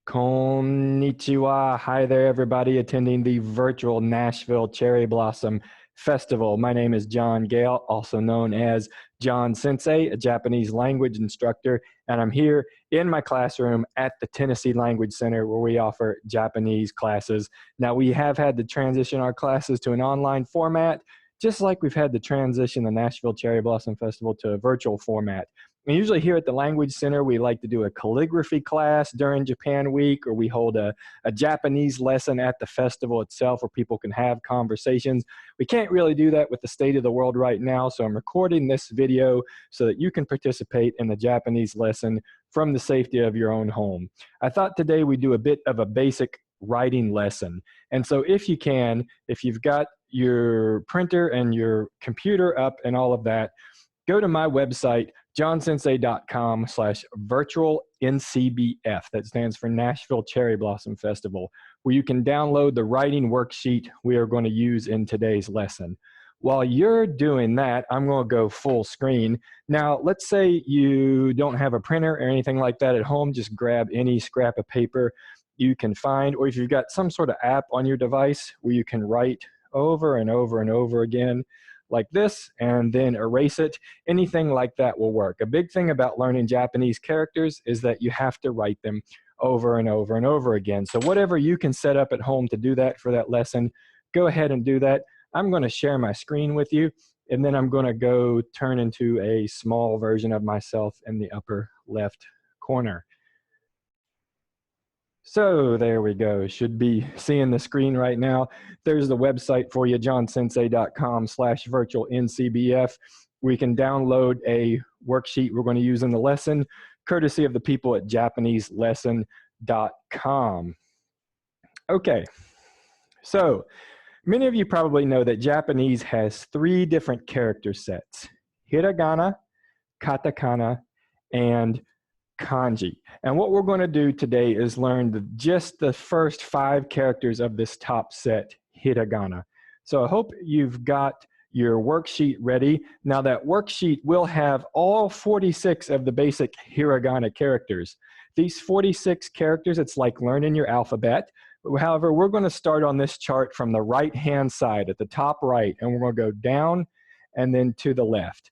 Konnichiwa. Hi there, everybody attending the virtual Nashville Cherry Blossom Festival. My name is John Gale, also known as Johnsensei, a Japanese language instructor, and I'm here in my classroom at the Tennessee Language Center where we offer Japanese classes. Now, we have had to transition our classes to an online format, just like we've had to transition the Nashville Cherry Blossom Festival to a virtual format. And usually here at the Language Center, we like to do a calligraphy class during Japan Week, or we hold a Japanese lesson at the festival itself where people can have conversations. We can't really do that with the state of the world right now, so I'm recording this video so that you can participate in the Japanese lesson from the safety of your own home. I thought today we'd do a bit of a basic writing lesson. And so if you can, if you've got your printer and your computer up and all of that, go to my website, johnsensei.com/virtualncbf. That stands for Nashville Cherry Blossom Festival, where you can download the writing worksheet we are going to use in today's lesson. While you're doing that, I'm going to go full screen. Now, let's say you don't have a printer or anything like that at home. Just grab any scrap of paper you can find, or if you've got some sort of app on your device where you can write over and over and over again, like this, and then erase it. Anything like that will work. A big thing about learning Japanese characters is that you have to write them over and over and over again. So whatever you can set up at home to do that for that lesson, go ahead and do that. I'm going to share my screen with you, and then I'm going to go turn into a small version of myself in the upper left corner. So there we go. Should be seeing the screen right now. There's the website for you, johnsensei.com/virtualncbf. We can download a worksheet we're going to use in the lesson, courtesy of the people at japaneselesson.com. Okay, so many of you probably know that Japanese has 3 different character sets: hiragana, katakana, and kanji. And what we're going to do today is learn just the first 5 characters of this top set, hiragana. So I hope you've got your worksheet ready. Now that worksheet will have all 46 of the basic hiragana characters. These 46 characters, it's like learning your alphabet. However, we're going to start on this chart from the right-hand side at the top right, and we're going to go down and then to the left.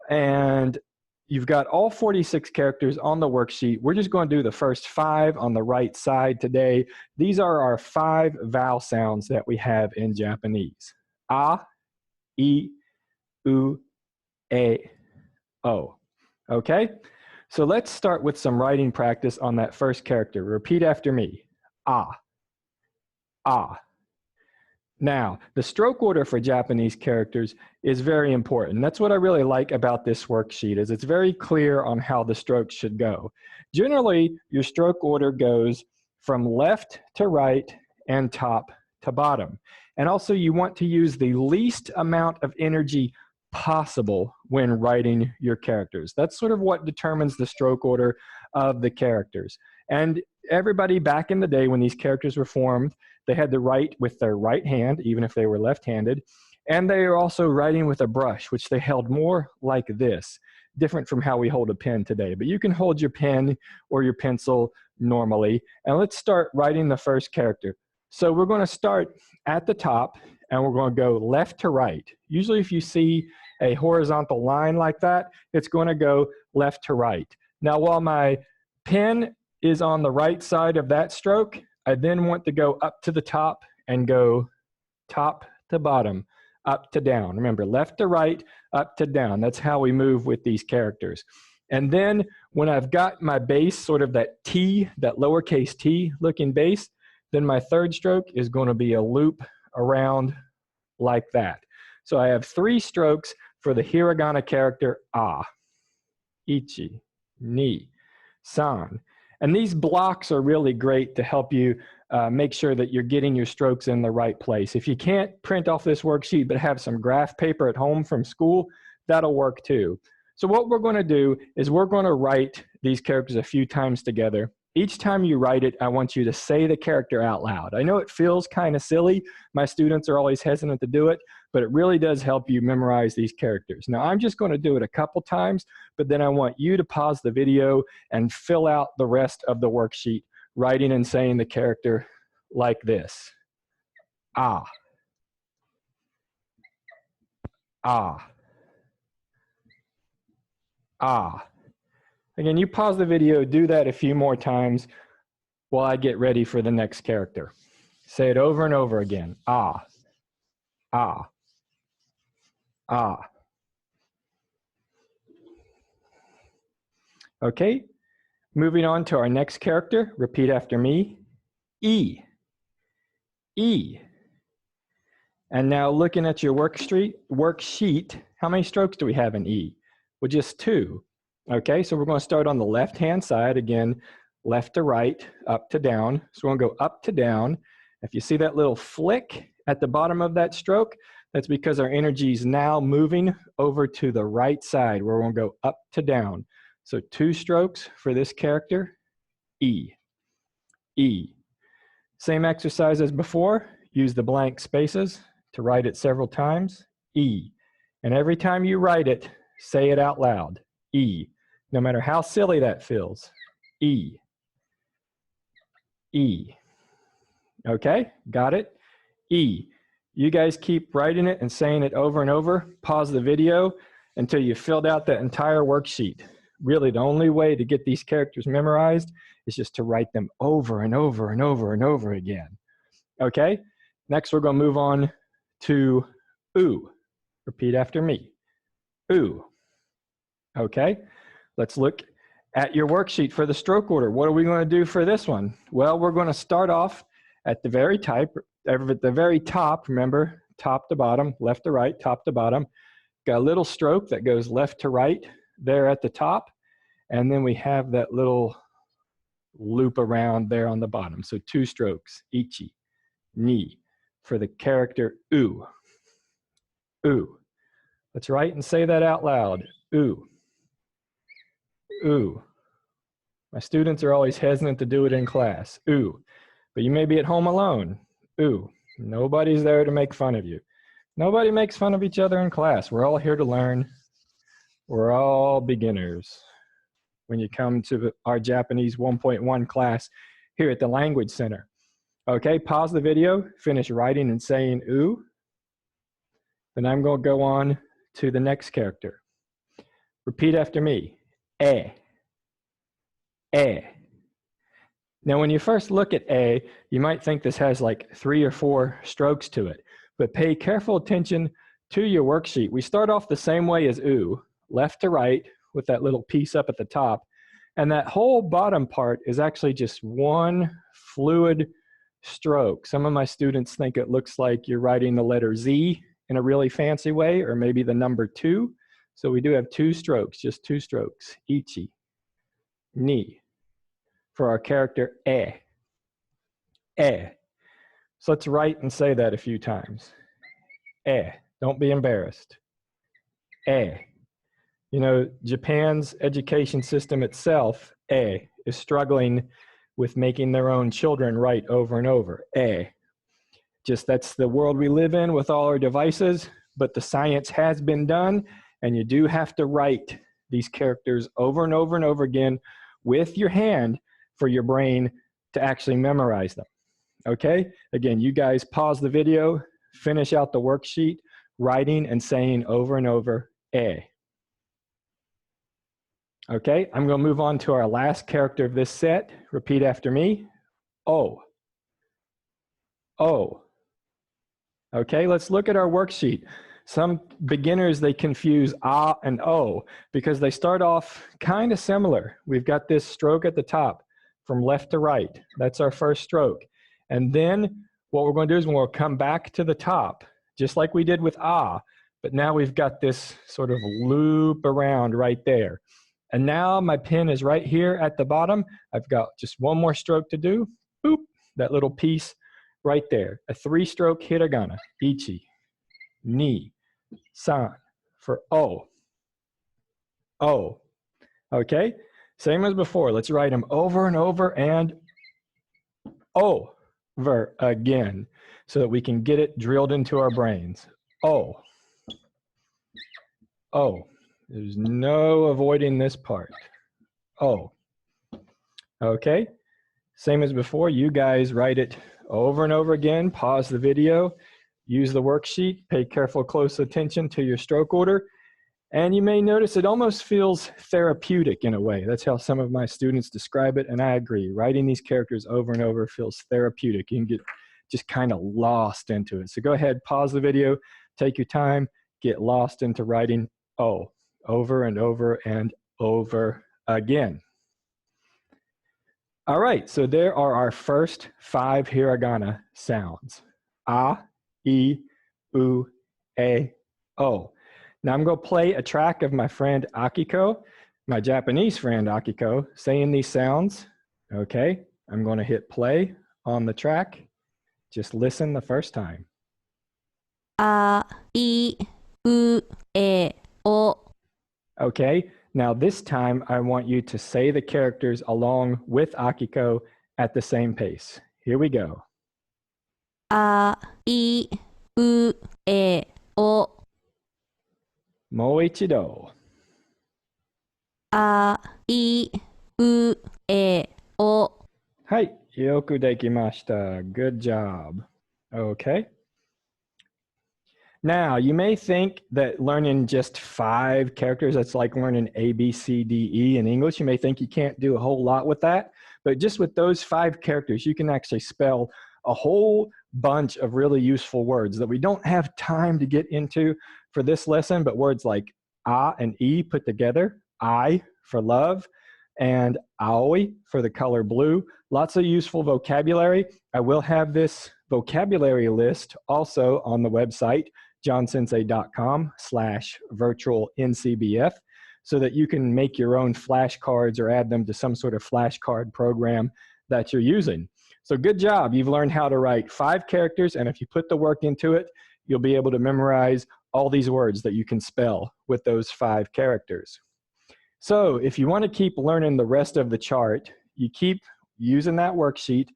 And you've got all 46 characters on the worksheet. We're just going to do the first 5 on the right side today. These are our 5 vowel sounds that we have in Japanese. A, I, U, E, O. Okay? So let's start with some writing practice on that first character. Repeat after me. A, A. Now, the stroke order for Japanese characters is very important. That's what I really like about this worksheet, is it's very clear on how the strokes should go. Generally, your stroke order goes from left to right and top to bottom. And also, you want to use the least amount of energy possible when writing your characters. That's sort of what determines the stroke order of the characters. And everybody back in the day when these characters were formed, they had to write with their right hand, even if they were left-handed, and they were also writing with a brush, which they held more like this, different from how we hold a pen today. But you can hold your pen or your pencil normally, and let's start writing the first character. So we're going to start at the top, and we're going to go left to right. Usually if you see a horizontal line like that, it's going to go left to right. Now, while my pen is on the right side of that stroke, I then want to go up to the top and go top to bottom, up to down. Remember, left to right, up to down. That's how we move with these characters. And then when I've got my base, sort of that T, that lowercase t looking base, then my third stroke is going to be a loop around like that. So I have 3 strokes for the hiragana character A. Ichi, ni, san. And these blocks are really great to help you make sure that you're getting your strokes in the right place. If you can't print off this worksheet but have some graph paper at home from school, that'll work too. So what we're going to do is we're going to write these characters a few times together. Each time you write it, I want you to say the character out loud. I know it feels kind of silly. My students are always hesitant to do it, but it really does help you memorize these characters. Now, I'm just going to do it a couple times, but then I want you to pause the video and fill out the rest of the worksheet writing and saying the character like this. Ah. Ah. Ah. Again, you pause the video, do that a few more times while I get ready for the next character. Say it over and over again. Ah. Ah. Ah. Okay, moving on to our next character. Repeat after me. E. E. And now looking at your worksheet, how many strokes do we have in E? Well, just 2. Okay, so we're going to start on the left-hand side. Again, left to right, up to down. So we're going to go up to down. If you see that little flick at the bottom of that stroke, that's because our energy is now moving over to the right side, where we're going to go up to down. So 2 strokes for this character, E. E. Same exercise as before. Use the blank spaces to write it several times. E. And every time you write it, say it out loud. E. No matter how silly that feels. E. E. Okay, got it? E. You guys keep writing it and saying it over and over. Pause the video until you filled out the entire worksheet. Really, the only way to get these characters memorized is just to write them over and over and over and over again. Okay, next we're going to move on to oo. Repeat after me. Oo. Okay, let's look at your worksheet for the stroke order. What are we going to do for this one? Well, we're going to start off at the very top, remember, top to bottom, left to right, top to bottom. Got a little stroke that goes left to right there at the top, and then we have that little loop around there on the bottom. So 2 strokes, ichi, ni, for the character oo. Oo. Let's write and say that out loud. Oo. Oo. My students are always hesitant to do it in class. Oo. But you may be at home alone. Oo. Nobody's there to make fun of you. Nobody makes fun of each other in class. We're all here to learn. We're all beginners when you come to our Japanese 1.1 class here at the Language Center. Okay, pause the video, finish writing and saying oo. Then I'm going to go on to the next character. Repeat after me. E. E. Now, when you first look at A, you might think this has like 3 or 4 strokes to it, but pay careful attention to your worksheet. We start off the same way as oo, left to right with that little piece up at the top, and that whole bottom part is actually just one fluid stroke. Some of my students think it looks like you're writing the letter Z in a really fancy way, or maybe the number 2. So we do have 2 strokes, just 2 strokes, ichi, ni, for our character E. E. So let's write and say that a few times. E. Don't be embarrassed. E. You know, Japan's education system itself, E, is struggling with making their own children write over and over. E. Just that's the world we live in with all our devices, but the science has been done, and you do have to write these characters over and over and over again with your hand for your brain to actually memorize them. Okay? Again, you guys pause the video, finish out the worksheet, writing and saying over and over, E. Okay, I'm going to move on to our last character of this set. Repeat after me. O. O. Okay, let's look at our worksheet. Some beginners, they confuse ah and o because they start off kind of similar. We've got this stroke at the top from left to right. That's our first stroke. And then what we're going to do is we'll come back to the top, just like we did with ah, but now we've got this sort of loop around right there. And now my pen is right here at the bottom. I've got just one more stroke to do. Boop, that little piece right there. A 3-stroke hiragana. Ichi, ni, san, for O. O. Okay? Same as before. Let's write them over and over and over again so that we can get it drilled into our brains. O. O. There's no avoiding this part. O. Okay? Same as before, you guys write it over and over again, pause the video, use the worksheet, pay careful close attention to your stroke order, and you may notice it almost feels therapeutic in a way. That's how some of my students describe it, and I agree. Writing these characters over and over feels therapeutic. You can get just kind of lost into it. So go ahead, pause the video, take your time, get lost into writing O over and over and over again. All right, so there are our first 5 hiragana sounds. A, I, U, E, O. Now I'm going to play a track of my friend Akiko, my Japanese friend Akiko, saying these sounds. Okay, I'm going to hit play on the track. Just listen the first time. A, I, U, E, O. Okay, now this time I want you to say the characters along with Akiko at the same pace. Here we go. A, I, U, E, O. もう一度。A, I, U, E, O. はい、よくできました。Good job. Okay. Now, you may think that learning just 5 characters, that's like learning A, B, C, D, E in English. You may think you can't do a whole lot with that, but just with those 5 characters, you can actually spell a whole bunch of really useful words that we don't have time to get into for this lesson, but words like A and E put together, I for love, and aoi for the color blue. Lots of useful vocabulary. I will have this vocabulary list also on the website, johnsensei.com/virtual-ncbf, so that you can make your own flashcards or add them to some sort of flashcard program that you're using. So good job. You've learned how to write 5 characters, and if you put the work into it, you'll be able to memorize all these words that you can spell with those 5 characters. So if you want to keep learning the rest of the chart, you keep using that worksheet,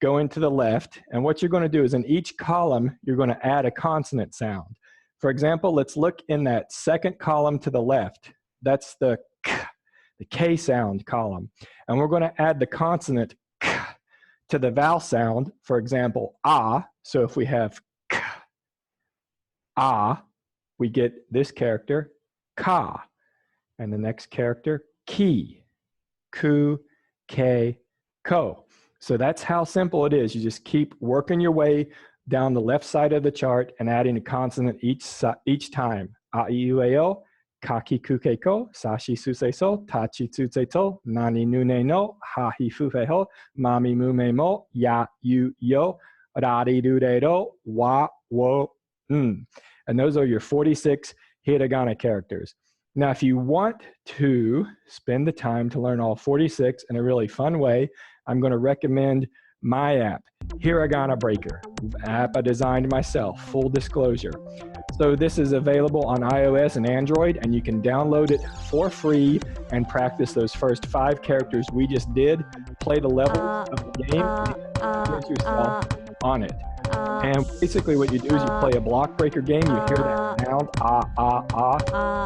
going to the left, and what you're going to do is in each column, you're going to add a consonant sound. For example, let's look in that second column to the left. That's the K sound column. And we're going to add the consonant K to the vowel sound, for example, A. So if we have K, A, we get this character, Ka. And the next character, Ki, Ku, Ke, Ko. So that's how simple it is. You just keep working your way down the left side of the chart and adding a consonant each time. A, I, U, E, O, Kaki, Ku, Ke, Ko, Sashi, Suse, So, Tachi, Tsutse, To, Nani, Nune, No, Hahi, Fufe, Ho, Mami, Mume, Mo, Ya, Yu, Yo, Rari, Rude, Do, Wa, Wo, And those are your 46 hiragana characters. Now, if you want to spend the time to learn all 46 in a really fun way, I'm going to recommend my app, Hiragana Breaker, app I designed myself, full disclosure. So this is available on iOS and Android, and you can download it for free and practice those first 5 characters we just did, play the levels of the game, and quiz yourself on it. And basically what you do is you play a block breaker game, you hear that sound,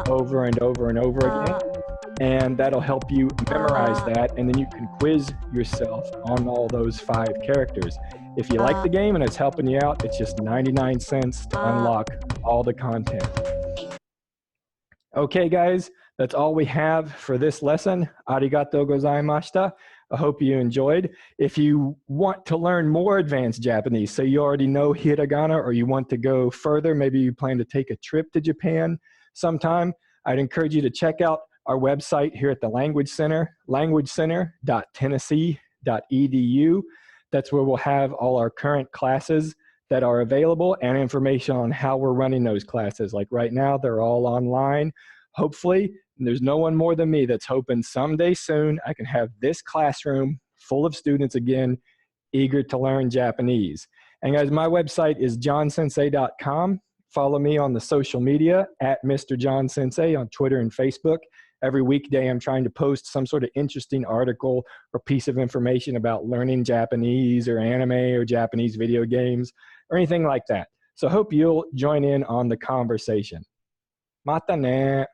over and over and over again, and that'll help you memorize that, and then you can quiz yourself on all those 5 characters. If you like the game and it's helping you out, it's just 99 cents to unlock all the content. Okay, guys, that's all we have for this lesson. Arigatou gozaimashita. I hope you enjoyed. If you want to learn more advanced Japanese, say you already know hiragana or you want to go further, maybe you plan to take a trip to Japan sometime, I'd encourage you to check out our website here at the Language Center, languagecenter.tennessee.edu. That's where we'll have all our current classes that are available and information on how we're running those classes. Like right now, they're all online. Hopefully, there's no one more than me that's hoping someday soon I can have this classroom full of students again, eager to learn Japanese. And guys, my website is johnsensei.com. Follow me on the social media at Mr. John Sensei on Twitter and Facebook. Every weekday, I'm trying to post some sort of interesting article or piece of information about learning Japanese or anime or Japanese video games or anything like that. So hope you'll join in on the conversation. Mata ne.